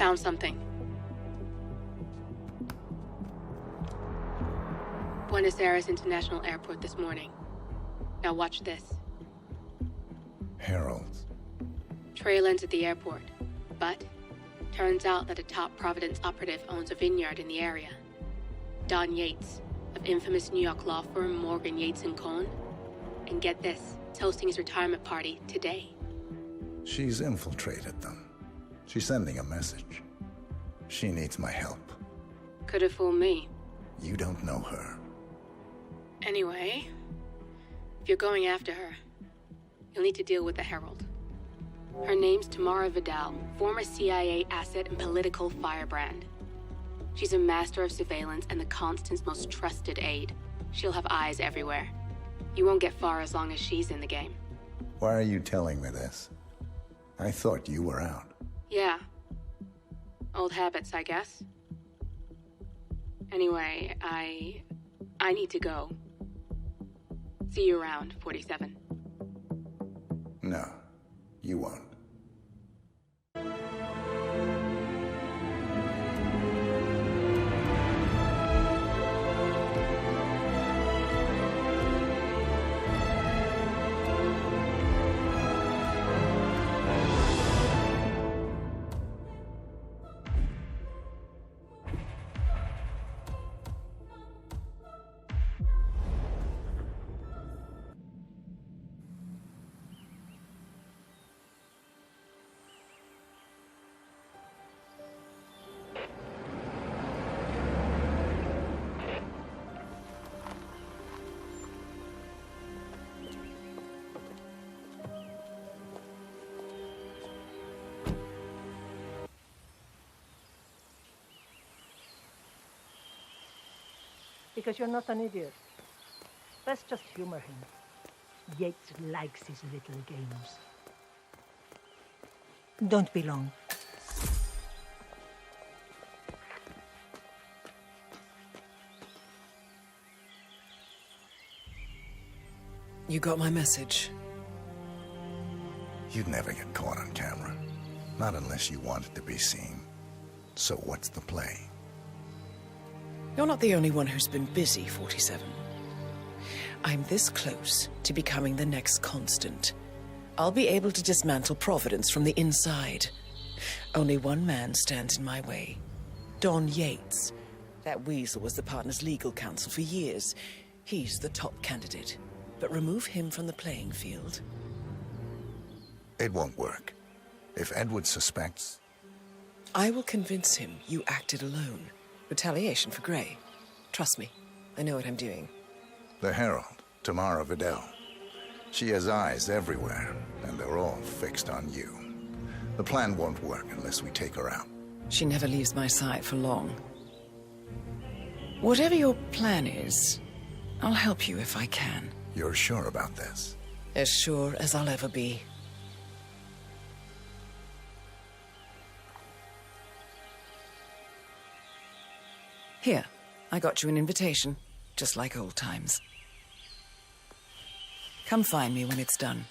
found something. Buenos Aires International Airport this morning. Now watch this. Heralds. Trail ends at the airport, but turns out that a top Providence operative owns a vineyard in the area. Don Yates, of infamous New York law firm Morgan, Yates & Cohn. And get this, it's hosting his retirement party today. She's infiltrated them. She's sending a message. She needs my help. Could have fooled me. You don't know her. Anyway, if you're going after her, you'll need to deal with the Herald. Her name's Tamara Vidal, former CIA asset and political firebrand. She's a master of surveillance and the Constant's most trusted aide. She'll have eyes everywhere. You won't get far as long as she's in the game. Why are you telling me this? I thought you were out. Yeah. Old habits, I guess. Anyway, I need to go. See you around, 47. No, you won't. Because you're not an idiot. Let's just humor him. Yates likes his little games. Don't be long. You got my message. You'd never get caught on camera. Not unless you wanted to be seen. So what's the play? You're not the only one who's been busy, 47. I'm this close to becoming the next Constant. I'll be able to dismantle Providence from the inside. Only one man stands in my way. Don Yates. That weasel was the partner's legal counsel for years. He's the top candidate. But remove him from the playing field. It won't work. If Edward suspects... I will convince him you acted alone. Retaliation for Grey. Trust me, I know what I'm doing. The Herald, Tamara Vidal. She has eyes everywhere, and they're all fixed on you. The plan won't work unless we take her out. She never leaves my side for long. Whatever your plan is, I'll help you if I can. You're sure about this? As sure as I'll ever be. Here, I got you an invitation, just like old times. Come find me when it's done.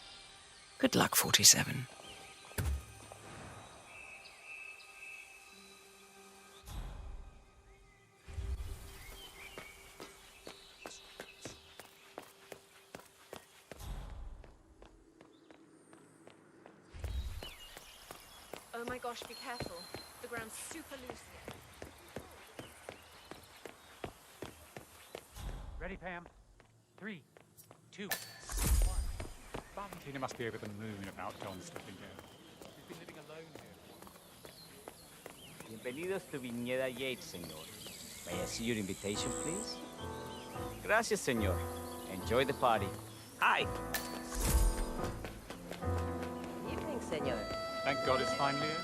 Good luck, 47. Oh my gosh, be careful. The ground's super loose. Ready, Pam? 3, 2, 1. Valentina must be over the moon about John stepping down. We've been living alone here. Bienvenidos to Viñeda Yates, señor. May I see your invitation, please? Gracias, señor. Enjoy the party. Hi. Evening, señor. Thank God it's finally over.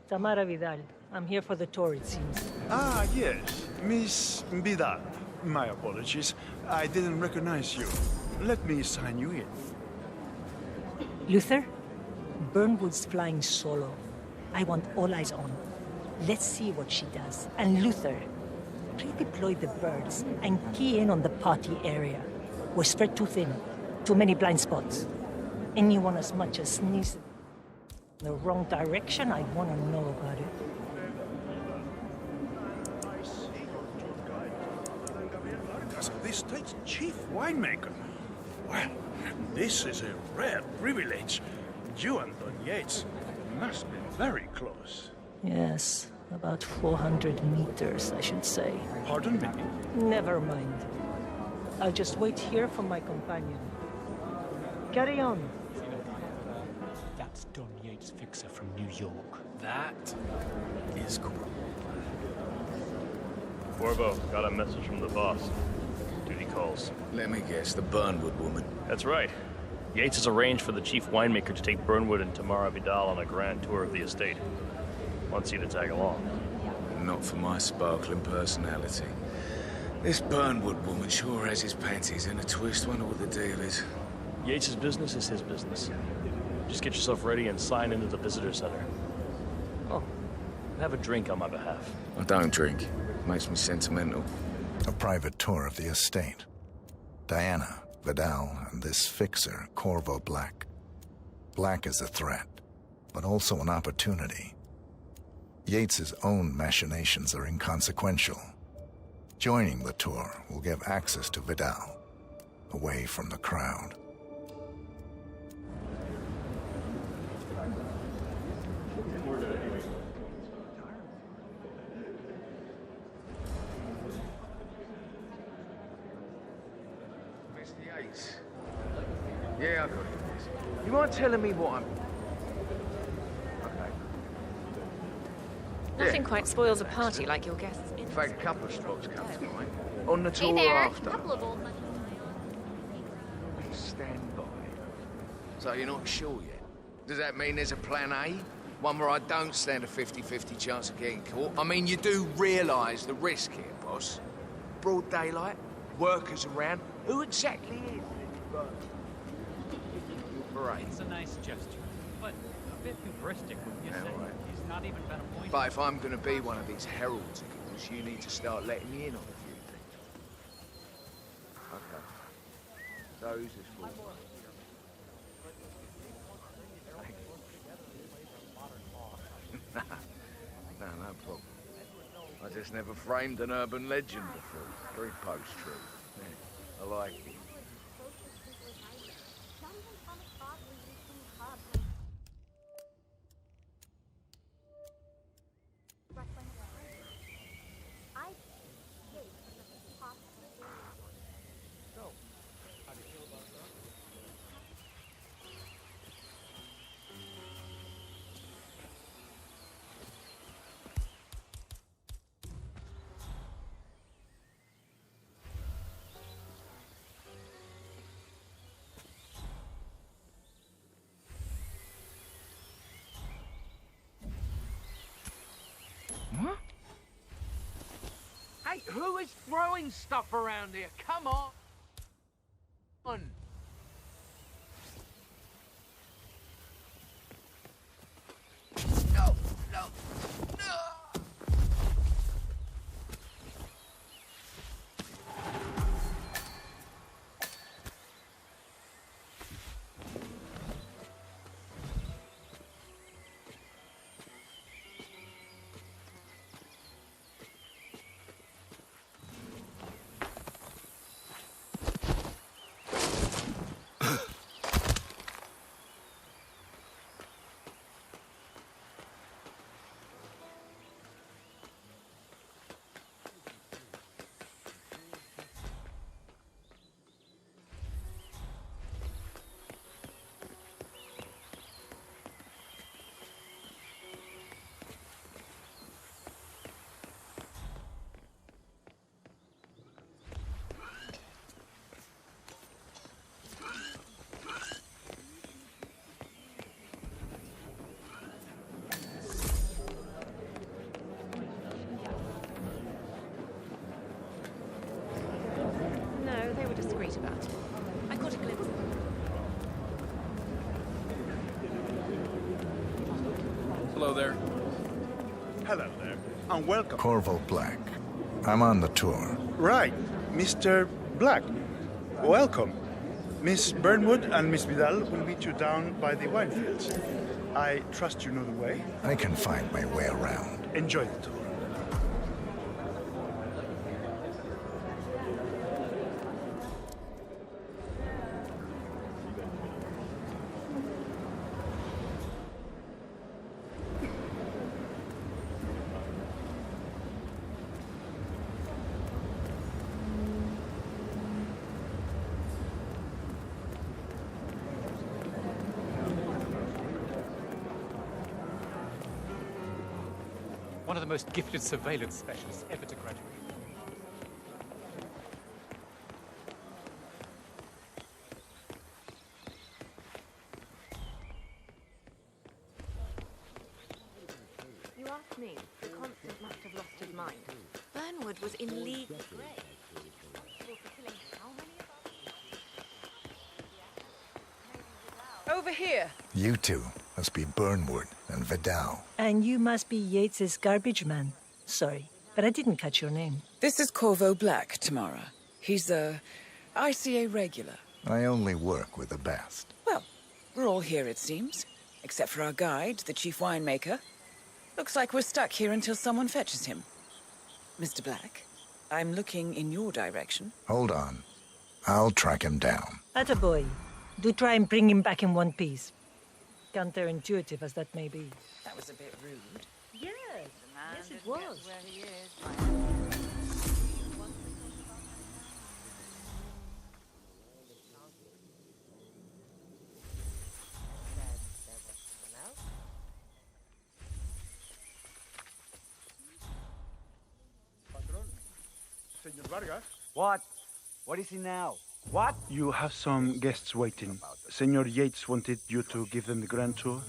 Tamara Vidal. I'm here for the tour, it seems. Ah, yes. Miss Vidal. My apologies. I didn't recognize you. Let me sign you in. Luther? Burnwood's flying solo. I want all eyes on. Let's see what she does. And Luther, redeploy the birds and key in on the party area. We're spread too thin. Too many blind spots. Anyone as much as sneezes in the wrong direction, I want to know about it. The state's chief winemaker. Well, this is a rare privilege. You and Don Yates must be very close. Yes, about 400 meters, I should say. Pardon me? Never mind. I'll just wait here for my companion. Carry on. That's Don Yates' fixer from New York. That is cool. Corvo, got a message from the boss. Duty calls. Let me guess, the Burnwood woman. That's right. Yates has arranged for the chief winemaker to take Burnwood and Tamara Vidal on a grand tour of the estate. Wants you to tag along. Not for my sparkling personality. This Burnwood woman sure has his panties in a twist. Wonder what the deal is. Yates' business is his business. Just get yourself ready and sign into the visitor center. Oh, have a drink on my behalf. I don't drink. Makes me sentimental. A private tour of the estate. Diana, Vidal, and this fixer, Corvo Black. Black is a threat, but also an opportunity. Yates's own machinations are inconsequential. Joining the tour will give access to Vidal, away from the crowd. Yeah, I got it. You mind telling me what I'm... Okay. Nothing quite spoils a party like your guests. In fact, a couple of spots come to mind. On the Hey tour there, after. a couple of old... Stand by. So you're not sure yet? Does that mean there's a plan A? One where I don't stand a 50-50 chance of getting caught? I mean, you do realise the risk here, boss. Broad daylight, workers around. Who exactly is this? Right. It's a nice gesture, but a bit hubristic, wouldn't you say? Right. He's not even been appointed. But if I'm going to be one of these heralds of yours, you need to start letting me in on a few things. Okay. So who's this for? No problem. I just never framed an urban legend before. Very post-true. Yeah, I like it. What? Hey, who is throwing stuff around here? Come on! No, no, no! No, they were discreet about it. I caught a glimpse of them. Hello there. Hello there, and welcome. Corvo Black. I'm on the tour. Right, Mr. Black. Welcome. Miss Burnwood and Miss Vidal will meet you down by the wine fields. I trust you know the way. I can find my way around. Enjoy the tour. One of the most gifted surveillance specialists ever to graduate. You asked me. The constant must have lost his mind. Burnwood was in league with Grey. For killing how many of us? Over here. You two must be Burnwood and Vidal. And you must be Yates's garbage man. Sorry, but I didn't catch your name. This is Corvo Black, Tamara. He's a ICA regular. I only work with the best. Well, we're all here, it seems. Except for our guide, the chief winemaker. Looks like we're stuck here until someone fetches him. Mr. Black, I'm looking in your direction. Hold on. I'll track him down. Attaboy. Do try and bring him back in one piece. Counterintuitive as that may be. That was a bit rude. Yes, yes it was. Where he is. Senor Vargas? What? What is he now? What? You have some guests waiting. Senor Yates wanted you to give them the grand tour.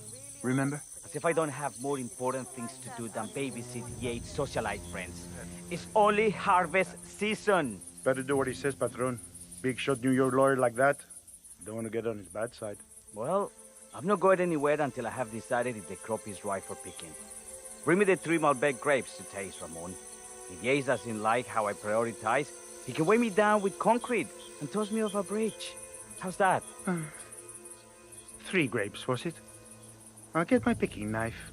Remember? As if I don't have more important things to do than babysit Yates' socialite friends. It's only harvest season. Better do what he says, Patron. Big shot New York lawyer like that. Don't want to get on his bad side. Well, I'm not going anywhere until I have decided if the crop is ripe for picking. Bring me the 3 Malbec grapes to taste, Ramon. If Yates doesn't like how I prioritize, he can weigh me down with concrete and toss me off a bridge. How's that? 3 grapes, was it? I'll get my picking knife.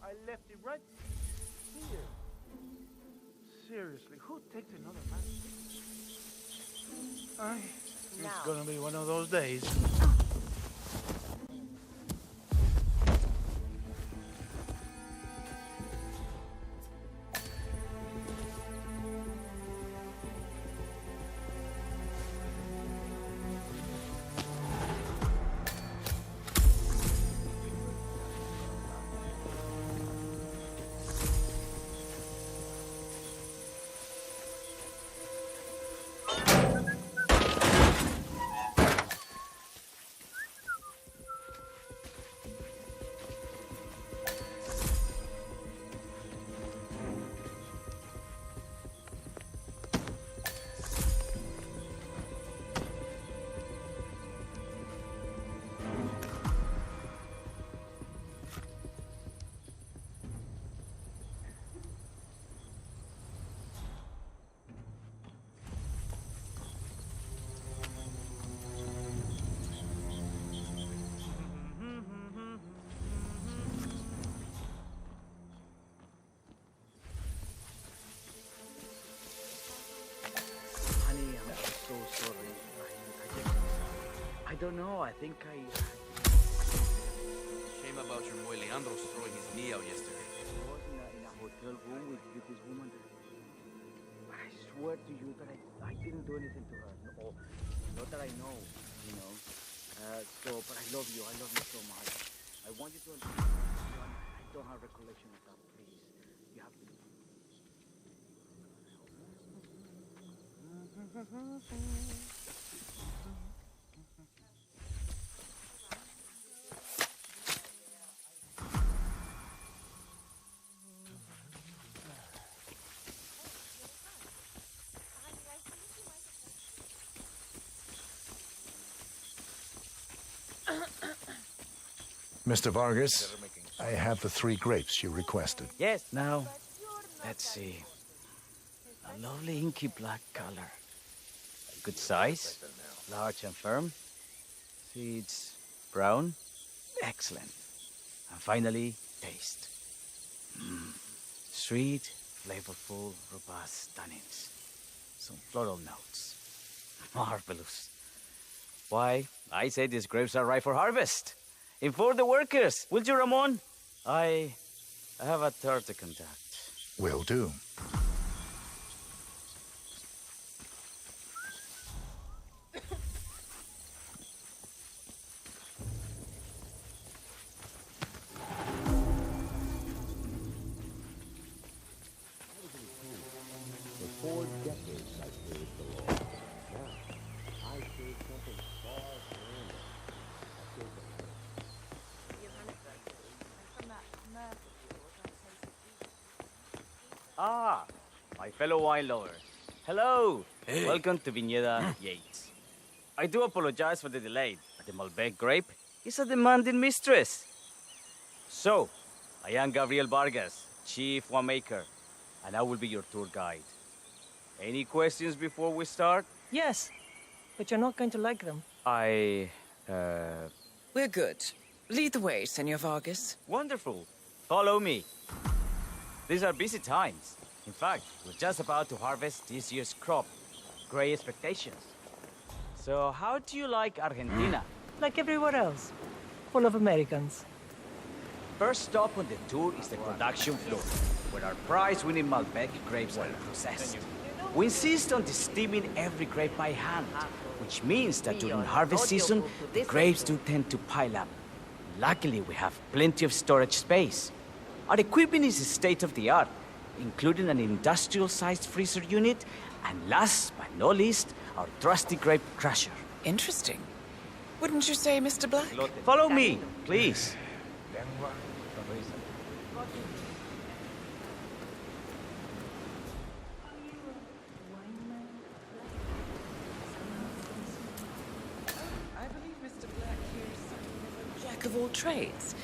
I left it right here. Seriously, who takes another man? It's gonna be one of those days. I don't know, I think Shame about your boy Leandro's throwing his knee out yesterday. I was in a hotel room with this woman. I swear to you that I didn't do anything to her. No, not that I know, you know. But I love you so much. I want you to understand. I don't have recollection of that, please. You have to. Mr. Vargas, I have the 3 grapes you requested. Yes. Now, let's see. A lovely inky black color. A good size, large and firm. Seeds brown. Excellent. And finally, taste. Sweet, flavorful, robust tannins. Some floral notes. Marvelous. Why, I say these grapes are ripe for harvest. Inform the workers, will you, Ramon? I have a tour to conduct. Will do. Ah, my fellow wine lover. Hello. Hey. Welcome to Viñeda Yates. I do apologize for the delay, but the Malbec grape is a demanding mistress. So, I am Gabriel Vargas, Chief Winemaker, and I will be your tour guide. Any questions before we start? Yes, but you're not going to like them. We're good. Lead the way, Senor Vargas. Wonderful. Follow me. These are busy times. In fact, we're just about to harvest this year's crop. Great expectations. So, how do you like Argentina? Like everywhere else. Full of Americans. First stop on the tour is the production floor, where our prize-winning Malbec grapes are processed. We insist on steaming every grape by hand, which means that during harvest season, the grapes do tend to pile up. Luckily, we have plenty of storage space. Our equipment is state-of-the-art, including an industrial-sized freezer unit, and last but not least, our trusty grape crusher. Interesting. Wouldn't you say, Mr. Black? Follow me, please. I believe Mr. Black here is something of a jack of all trades.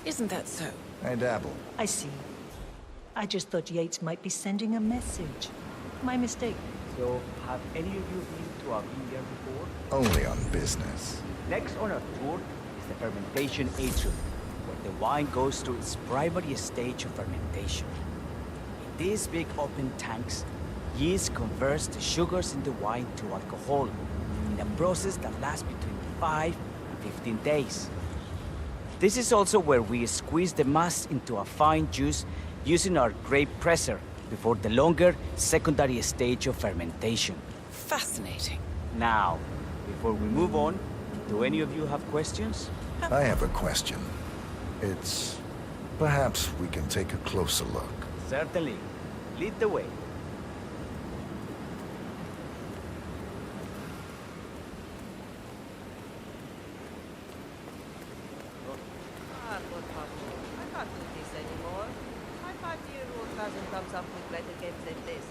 Isn't that so? I dabble. I see. I just thought Yates might be sending a message. My mistake. So, have any of you been to a vineyard before? Only on business. Next on our tour is the fermentation atrium, where the wine goes through its primary stage of fermentation. In these big open tanks, yeast converts the sugars in the wine to alcohol, in a process that lasts between 5 and 15 days. This is also where we squeeze the mass into a fine juice using our grape presser before the longer secondary stage of fermentation. Fascinating. Now, before we move on, do any of you have questions? I have a question. It's... perhaps we can take a closer look. Certainly. Lead the way. Ah, poor Pablo. I can't do this anymore. My 5-year-old cousin comes up with better games than this.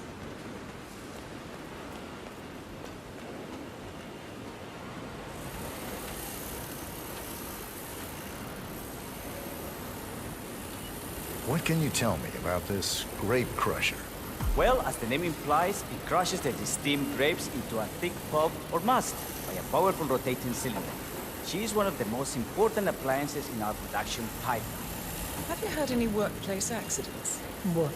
What can you tell me about this grape crusher? Well, as the name implies, it crushes the steamed grapes into a thick pulp or must by a powerful rotating cylinder. She is one of the most important appliances in our production pipeline. Have you had any workplace accidents? What?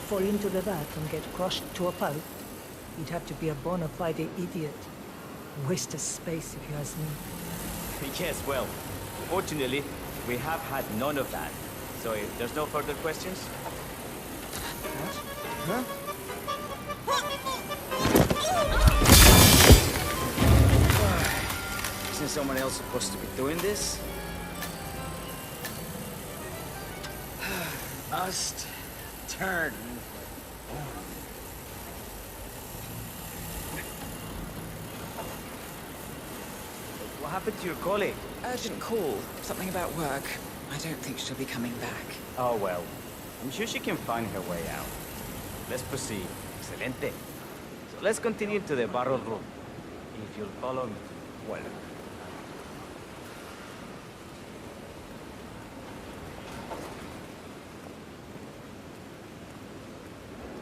Fall into the vat and get crushed to a pulp? You'd have to be a bona fide idiot. Waste of space, if you ask me. Yes, well, fortunately, we have had none of that. So if there's no further questions... Huh? Isn't someone else supposed to be doing this? Must turn. What happened to your colleague? Urgent call. Something about work. I don't think she'll be coming back. Oh, well. I'm sure she can find her way out. Let's proceed. Excelente. So let's continue to the barrel room. If you'll follow me. Well.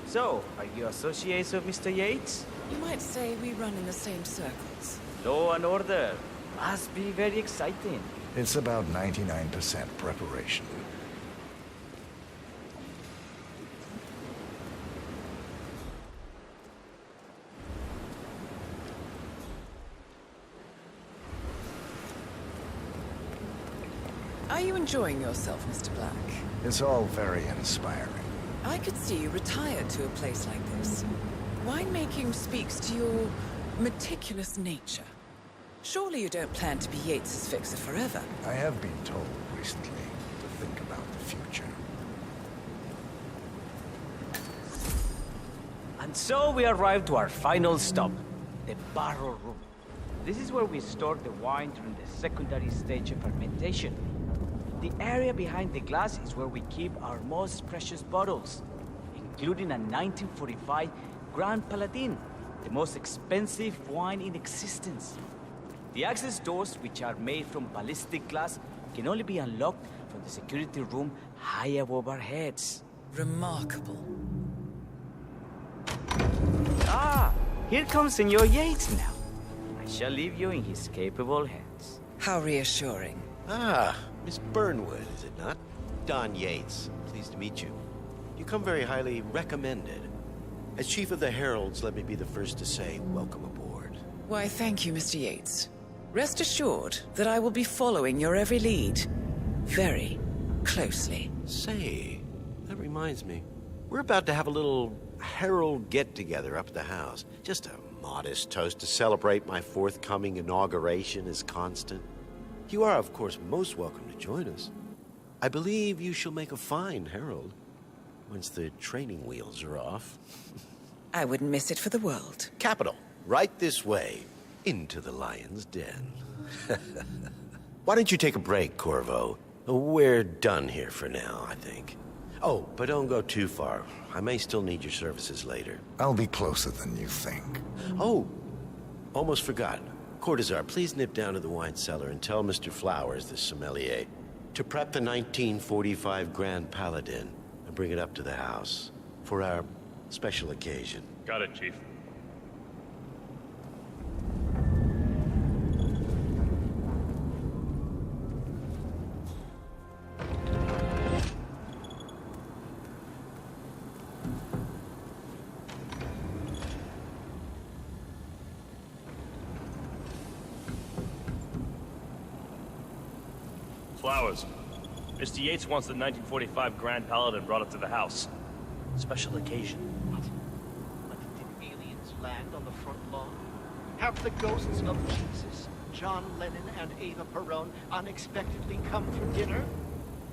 So, are you associates of Mr. Yates? You might say we run in the same circles. Law and order. Must be very exciting. It's about 99% preparation. Are you enjoying yourself, Mr. Black? It's all very inspiring. I could see you retired to a place like this. Winemaking speaks to your meticulous nature. Surely you don't plan to be Yates's fixer forever. I have been told recently to think about the future. And so we arrived to our final stop, the barrel room. This is where we store the wine during the secondary stage of fermentation. The area behind the glass is where we keep our most precious bottles, including a 1945 Grand Paladin, the most expensive wine in existence. The access doors, which are made from ballistic glass, can only be unlocked from the security room high above our heads. Remarkable. Ah, here comes Senor Yates now. I shall leave you in his capable hands. How reassuring. Ah, Miss Burnwood, is it not? Don Yates, pleased to meet you. You come very highly recommended. As Chief of the Heralds, let me be the first to say welcome aboard. Why, thank you, Mr. Yates. Rest assured that I will be following your every lead. Very closely. Say, that reminds me. We're about to have a little Herald get-together up at the house. Just a modest toast to celebrate my forthcoming inauguration as Constant. You are, of course, most welcome to join us. I believe you shall make a fine herald, once the training wheels are off. I wouldn't miss it for the world. Capital. Right this way, into the lion's den. Why don't you take a break, Corvo? We're done here for now, I think. Oh, but don't go too far. I may still need your services later. I'll be closer than you think. Oh, almost forgot. Cortazar, please nip down to the wine cellar and tell Mr. Flowers, the sommelier, to prep the 1945 Grand Paladin and bring it up to the house for our special occasion. Got it, Chief. Flowers. Mr. Yates wants the 1945 Grand Paladin brought up to the house. Special occasion. What? Did aliens land on the front lawn? Have the ghosts of Jesus, John Lennon, and Eva Peron unexpectedly come for dinner?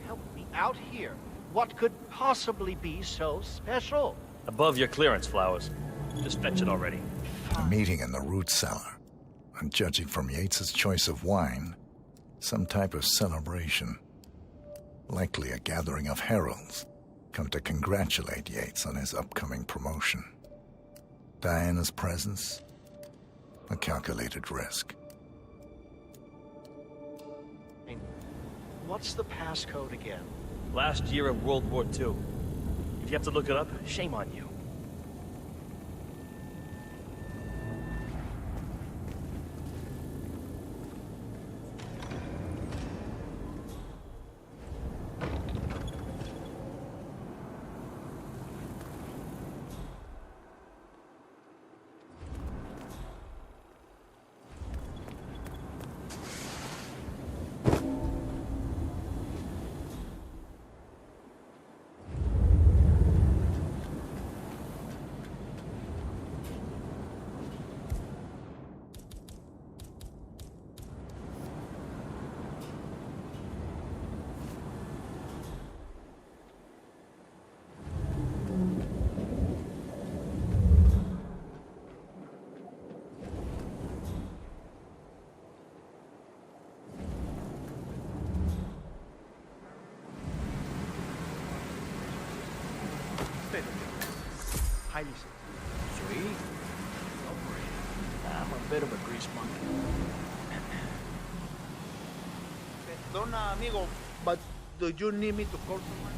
Help me out here. What could possibly be so special? Above your clearance, Flowers. Just fetch it already. A meeting in the root cellar. And judging from Yates's choice of wine, some type of celebration. Likely a gathering of heralds, come to congratulate Yates on his upcoming promotion. Diana's presence, a calculated risk. What's the passcode again? Last year of World War II. If you have to look it up, shame on you. Highly sweet. I'm a bit of a grease monkey. Perdona, amigo, but do you need me to call someone?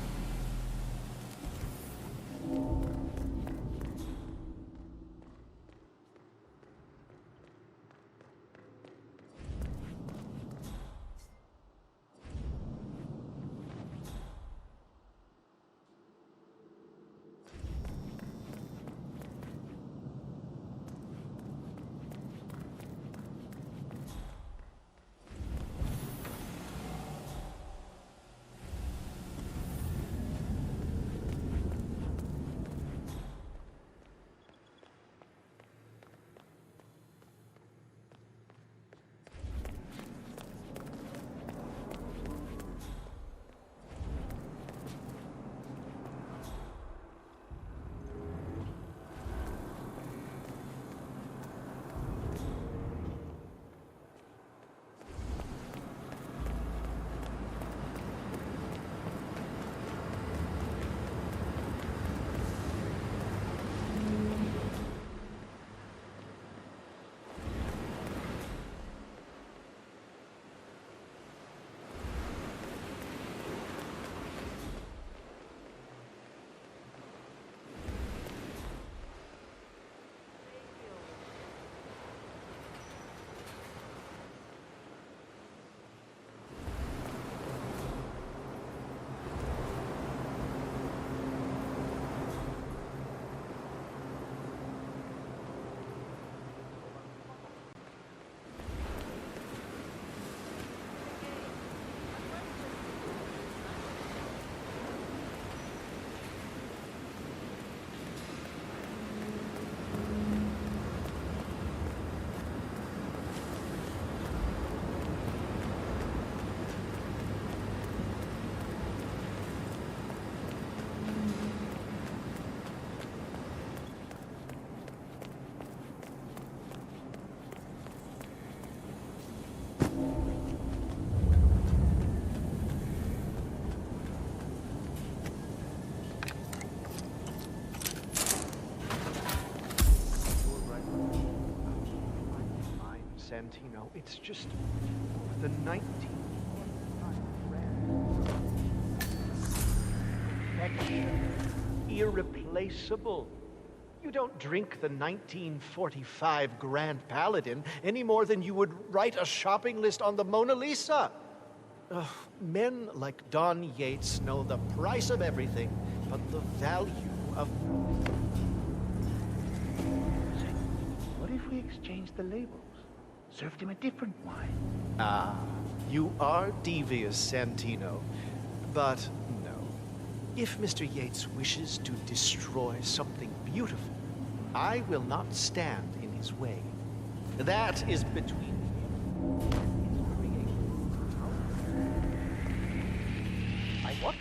Santino. It's just the 1945 irreplaceable. You don't drink the 1945 Grand Paladin any more than you would write a shopping list on the Mona Lisa. Men like Don Yates know the price of everything, but the value of... What if we exchanged the labels? Served him a different wine? Ah, you are devious, Santino. But no. If Mr. Yates wishes to destroy something beautiful, I will not stand in his way. That is between him and his creator. I what?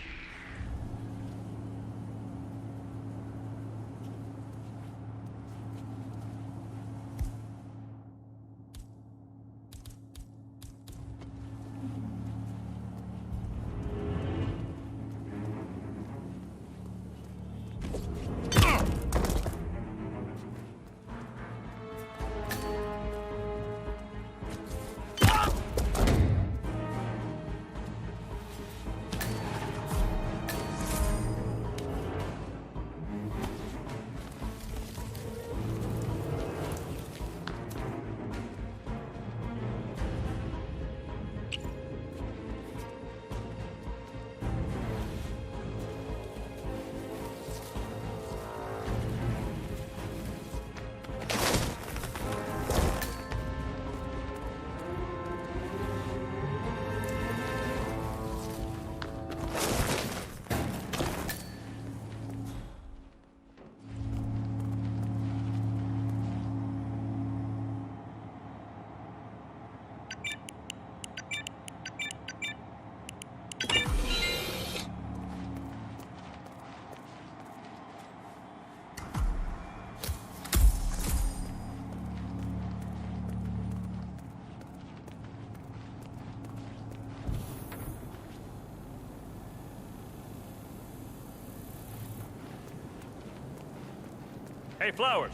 Hey, Flowers,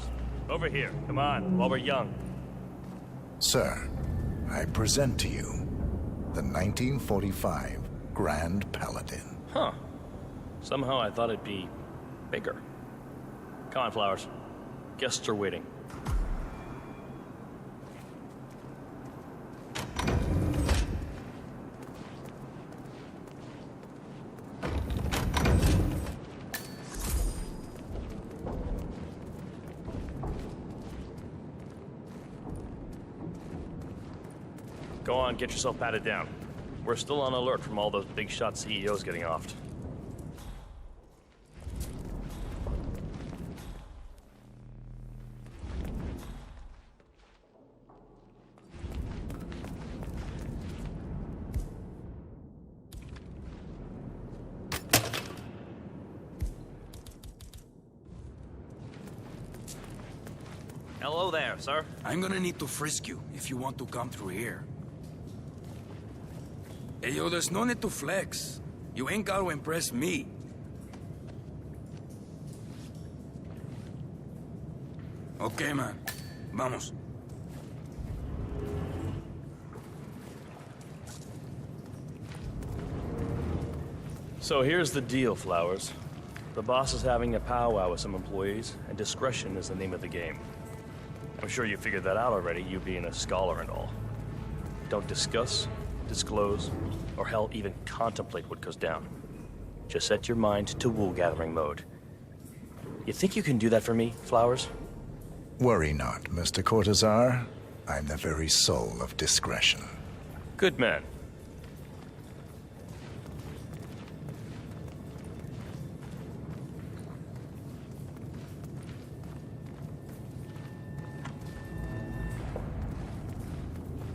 over here. Come on, while we're young. Sir, I present to you the 1945 Grand Paladin. Huh. Somehow I thought it'd be bigger. Come on, Flowers. Guests are waiting. Go on, get yourself patted down. We're still on alert from all those big shot CEOs getting offed. Hello there, sir. I'm gonna need to frisk you if you want to come through here. Hey, yo, there's no need to flex. You ain't gotta impress me. Okay, man. Vamos. So here's the deal, Flowers. The boss is having a powwow with some employees, and discretion is the name of the game. I'm sure you figured that out already, you being a scholar and all. Don't discuss, disclose, or hell, even contemplate what goes down. Just set your mind to wool-gathering mode. You think you can do that for me, Flowers? Worry not, Mr. Cortazar. I'm the very soul of discretion. Good man.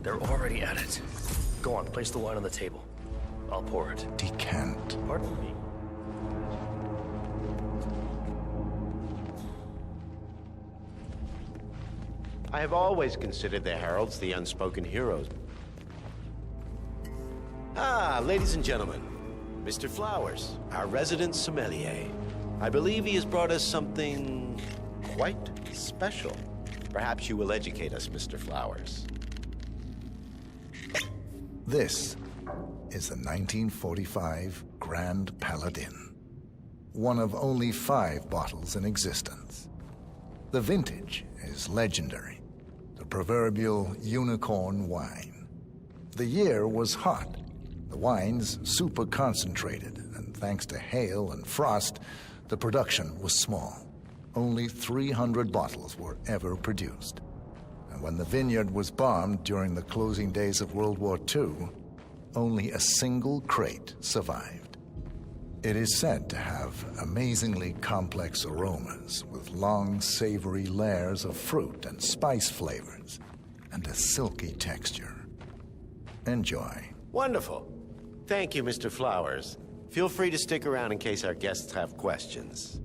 They're already at it. Go on, place the wine on the table. I'll pour it. Decant. Pardon me. I have always considered the heralds the unspoken heroes. Ah, ladies and gentlemen, Mr. Flowers, our resident sommelier. I believe he has brought us something quite special. Perhaps you will educate us, Mr. Flowers. This is the 1945 Grand Paladin, one of only 5 bottles in existence. The vintage is legendary, the proverbial unicorn wine. The year was hot, the wine's super concentrated, and thanks to hail and frost, the production was small. Only 300 bottles were ever produced. And when the vineyard was bombed during the closing days of World War II, only a single crate survived. It is said to have amazingly complex aromas with long, savory layers of fruit and spice flavors and a silky texture. Enjoy. Wonderful. Thank you, Mr. Flowers. Feel free to stick around in case our guests have questions.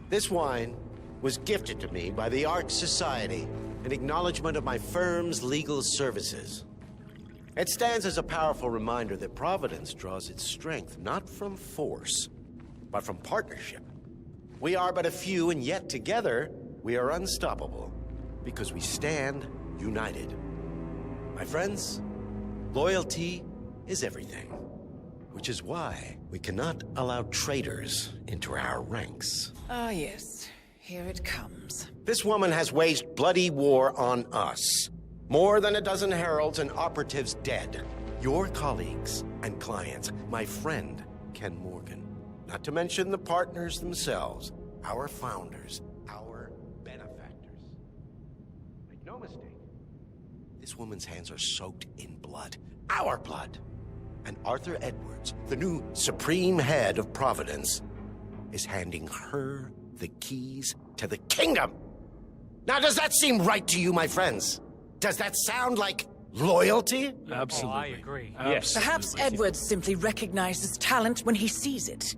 This wine was gifted to me by the Arch Society in acknowledgement of my firm's legal services. It stands as a powerful reminder that Providence draws its strength not from force, but from partnership. We are but a few, and yet together we are unstoppable because we stand united. My friends, loyalty is everything, which is why we cannot allow traitors into our ranks. Ah, yes. Here it comes. This woman has waged bloody war on us. More than a dozen heralds and operatives dead. Your colleagues and clients, my friend, Ken Morgan. Not to mention the partners themselves, our founders, our benefactors. Make no mistake, this woman's hands are soaked in blood. Our blood. And Arthur Edwards, the new supreme head of Providence, is handing her the keys to the kingdom. Now, does that seem right to you, my friends? Does that sound like loyalty? Absolutely. Oh, I agree. Yes. Perhaps Edwards simply recognizes talent when he sees it.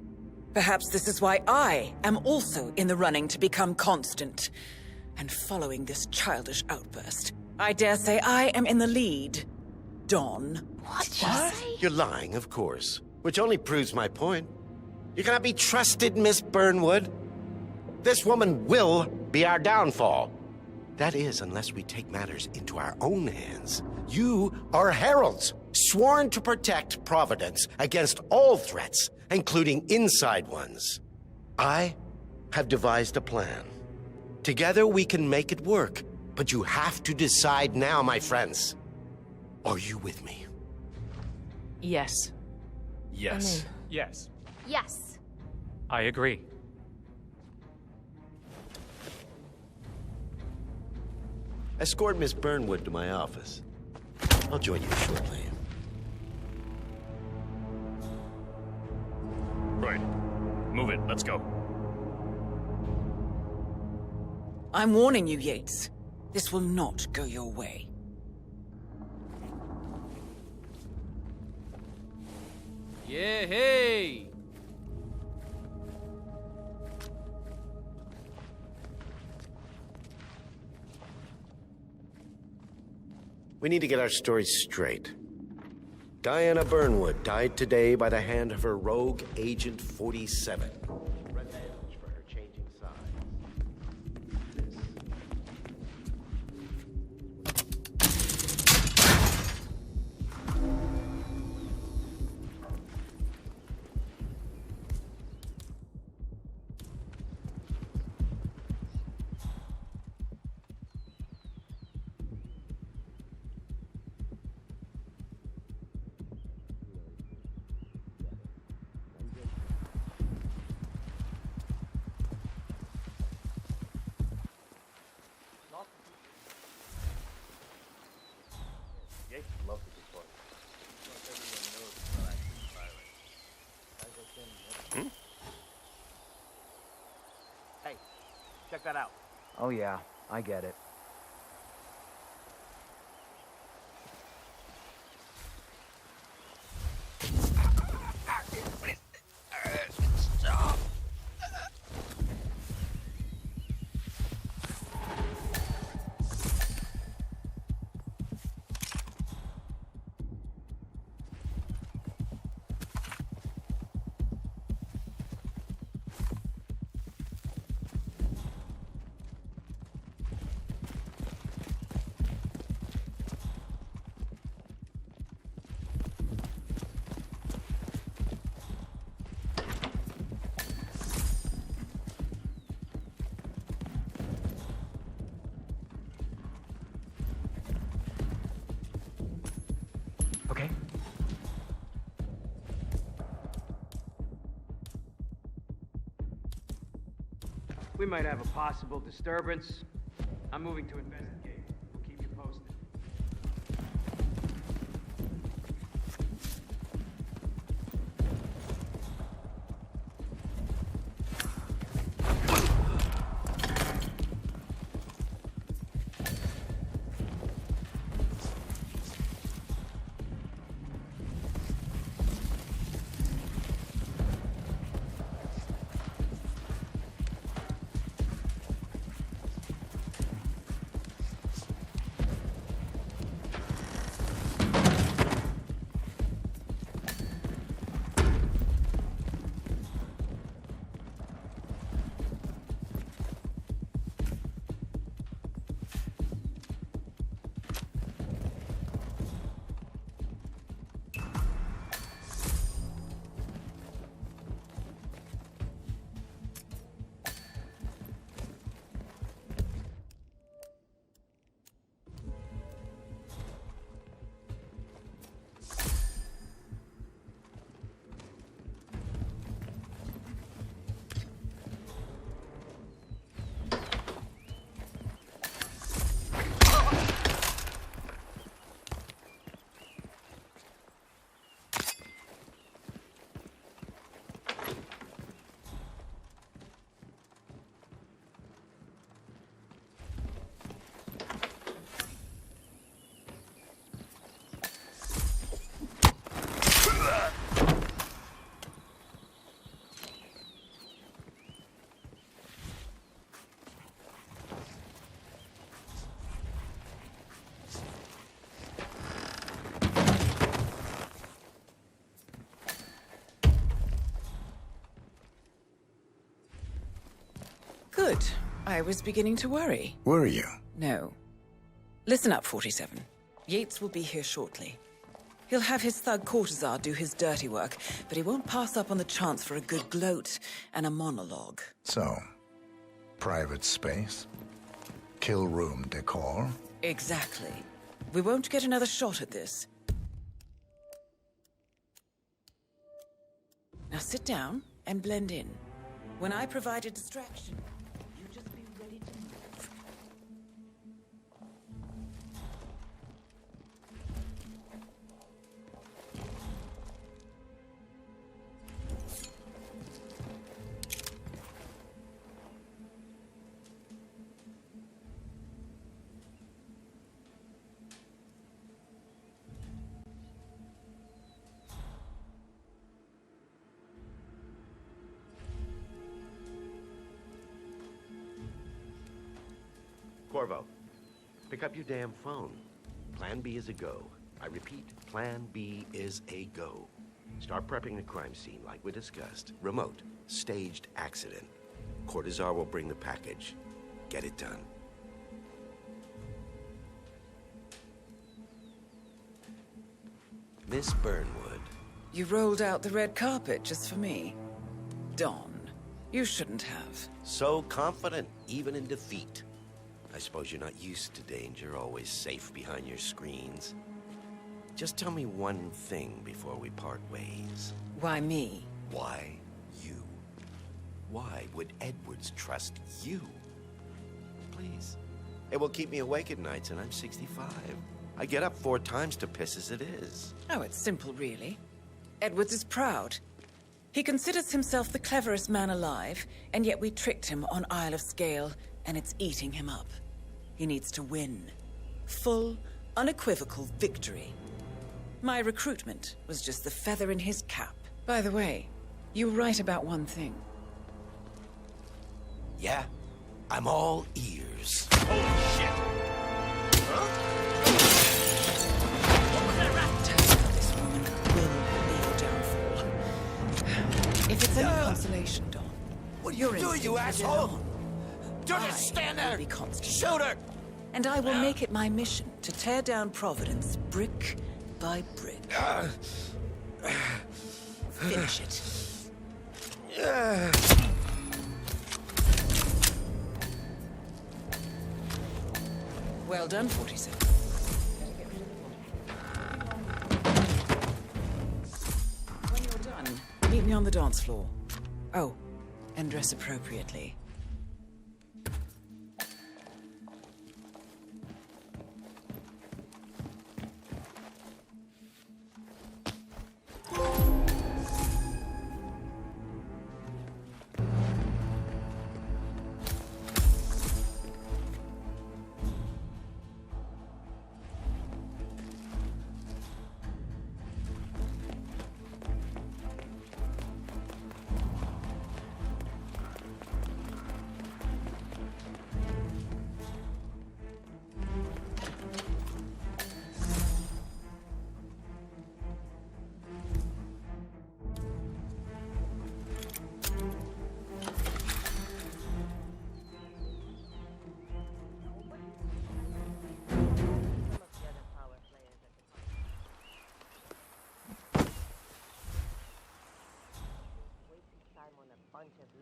Perhaps this is why I am also in the running to become constant. And following this childish outburst, I dare say I am in the lead. Dawn. What? You're lying, of course. Which only proves my point. You cannot be trusted, Miss Burnwood. This woman will be our downfall. That is, unless we take matters into our own hands. You are heralds, sworn to protect Providence against all threats, including inside ones. I have devised a plan. Together we can make it work, but you have to decide now, my friends. Are you with me? Yes. Yes. Yes. Yes. I agree. Escort Miss Burnwood to my office. I'll join you shortly. Right. Move it. Let's go. I'm warning you, Yates. This will not go your way. Yeah, hey! We need to get our stories straight. Diana Burnwood died today by the hand of her rogue Agent 47. Revenge for her changing sides. Hey, check that out. Oh yeah, I get it. We might have a possible disturbance. I'm moving to investigate. We'll keep you posted. Good. I was beginning to worry. Were you? No. Listen up, 47. Yates will be here shortly. He'll have his thug Cortazar do his dirty work, but he won't pass up on the chance for a good gloat and a monologue. So, private space? Kill room decor? Exactly. We won't get another shot at this. Now sit down and blend in. When I provide a distraction, you just be ready to move. Corvo, pick up your damn phone. Plan B is a go. I repeat, Plan B is a go. Start prepping the crime scene like we discussed. Remote, staged accident. Cortazar will bring the package. Get it done. Miss Burnwood. You rolled out the red carpet just for me. Don, you shouldn't have. So confident, even in defeat. I suppose you're not used to danger, always safe behind your screens. Just tell me one thing before we part ways. Why me? Why you? Why would Edwards trust you? Please. It will keep me awake at nights, and I'm 65. I get up 4 times to piss as it is. Oh, it's simple, really. Edwards is proud. He considers himself the cleverest man alive, and yet we tricked him on Isle of Scale, and it's eating him up. He needs to win. Full, unequivocal victory. My recruitment was just the feather in his cap. By the way, you were right about one thing. Yeah? I'm all ears. Holy shit! This woman will be your downfall. If it's any consolation, Don. What are you doing, you asshole? Don't just stand there! Shoot her! And I will make it my mission to tear down Providence brick by brick. Finish it. Well done, 47. When you're done, meet me on the dance floor. Oh, and dress appropriately.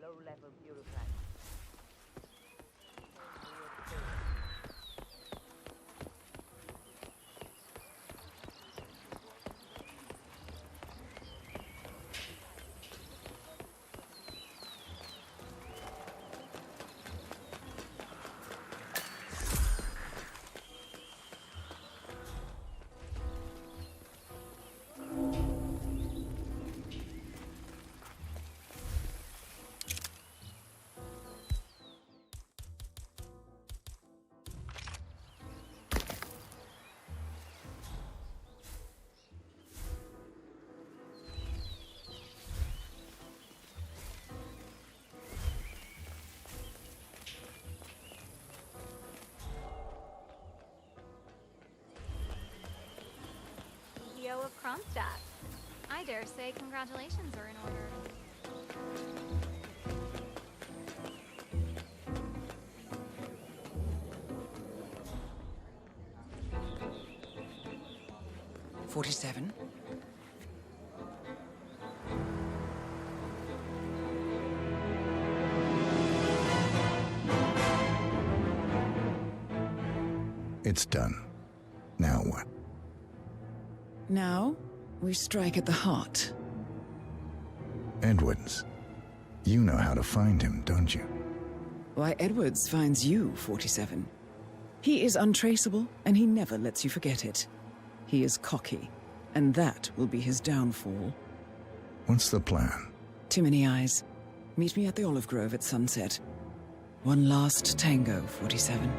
low-level bureaucrats. Of Kronstadt. I dare say congratulations are in order. 47. It's done. Now what? Now, we strike at the heart. Edwards. You know how to find him, don't you? Why, Edwards finds you, 47. He is untraceable, and he never lets you forget it. He is cocky, and that will be his downfall. What's the plan? Too many eyes. Meet me at the olive grove at sunset. One last tango, 47.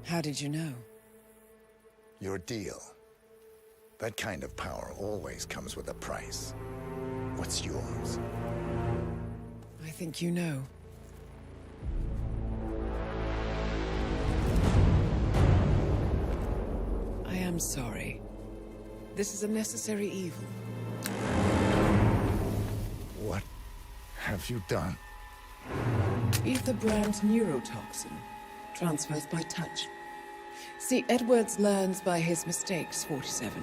How did you know? Your deal. That kind of power always comes with a price. What's yours? I think you know. I am sorry. This is a necessary evil. What have you done? Ether brand neurotoxin transfers by touch. See, Edwards learns by his mistakes, 47.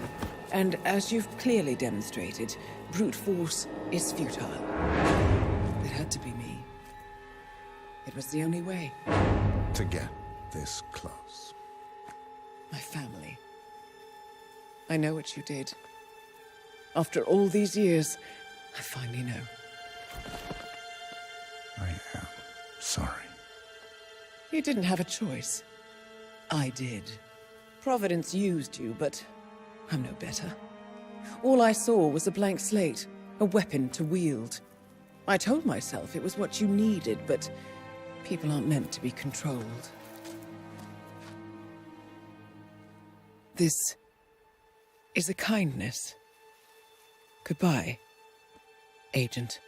And as you've clearly demonstrated, brute force is futile. It had to be me. It was the only way. To get this close. My family. I know what you did. After all these years, I finally know. I am sorry. You didn't have a choice. I did. Providence used you, but I'm no better. All I saw was a blank slate, a weapon to wield. I told myself it was what you needed, but people aren't meant to be controlled. This is a kindness. Goodbye, Agent.